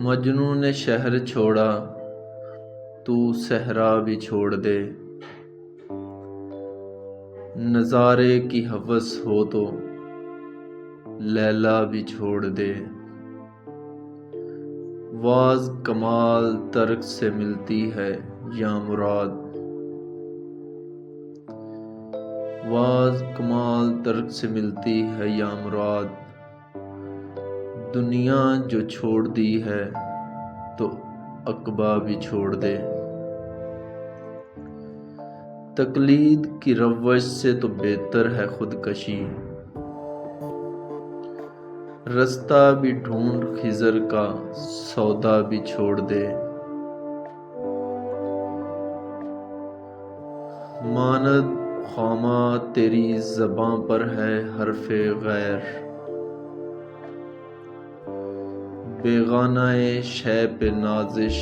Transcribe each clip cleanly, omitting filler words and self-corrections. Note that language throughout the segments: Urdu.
مجنوں نے شہر چھوڑا تو صحرا بھی چھوڑ دے، نظارے کی ہوس ہو تو لیلا بھی چھوڑ دے۔ واز کمال ترک سے ملتی ہے یا مراد، واز کمال ترک سے ملتی ہے یا مراد، دنیا جو چھوڑ دی ہے تو عقبہ بھی چھوڑ دے۔ تقلید کی روش سے تو بہتر ہے خودکشی، رستہ بھی ڈھونڈ خضر کا سودا بھی چھوڑ دے۔ ماند خامہ تیری زباں پر ہے حرف غیر، بیگانہ شے پہ نازش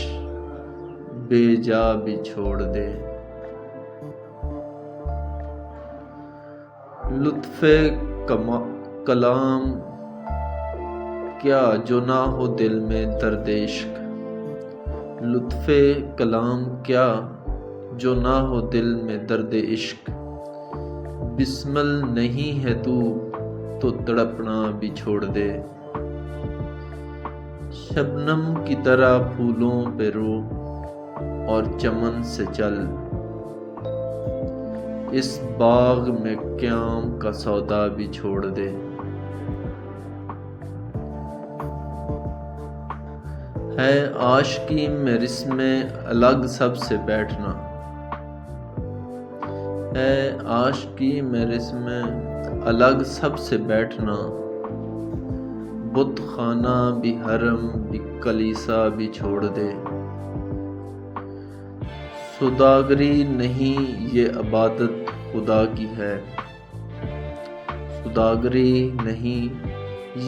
بے جا بھی چھوڑ دے۔ لطف کلام کیا جو نہ ہو دل میں درد عشق، لطف کلام کیا جو نہ ہو دل میں درد عشق، بسمل نہیں ہے تو تڑپنا بھی چھوڑ دے۔ شبنم کی طرح پھولوں پہ رو اور چمن سے چل، اس باغ میں قیام کا سودا بھی چھوڑ دے۔ ہے عاشقی میں رسم الگ سب سے بیٹھنا، ہے عاشقی میں رسم الگ سب سے بیٹھنا، بت خانہ بھی حرم بھی کلیسا بھی چھوڑ دے۔ سوداگری نہیں یہ عبادت خدا کی ہے، سوداگری نہیں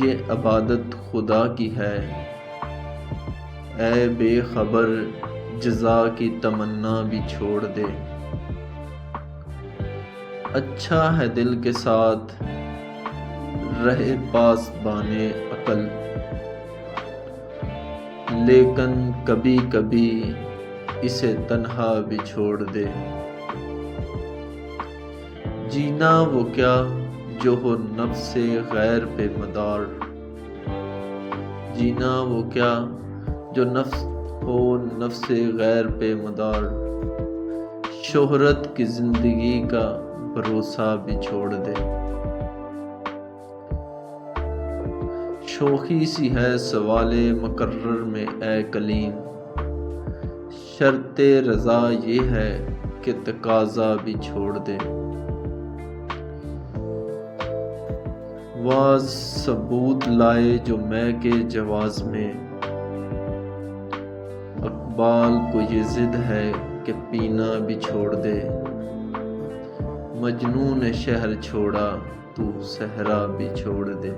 یہ عبادت خدا کی ہے، اے بے خبر جزا کی تمنا بھی چھوڑ دے۔ اچھا ہے دل کے ساتھ رہے پاسبان عقل، لیکن کبھی کبھی اسے تنہا بھی چھوڑ دے۔ جینا وہ کیا جو ہو نفس غیر پہ مدار، جینا وہ کیا جو ہو نفس غیر پہ مدار، شہرت کی زندگی کا بھروسہ بھی چھوڑ دے۔ شوخی سی ہے سوال مقرر میں اے کلیم، شرط رضا یہ ہے کہ تقاضا بھی چھوڑ دے۔ واز ثبوت لائے جو میں کے جواز میں، اقبال کو یہ ضد ہے کہ پینا بھی چھوڑ دے۔ مجنوں نے شہر چھوڑا تو صحرا بھی چھوڑ دے۔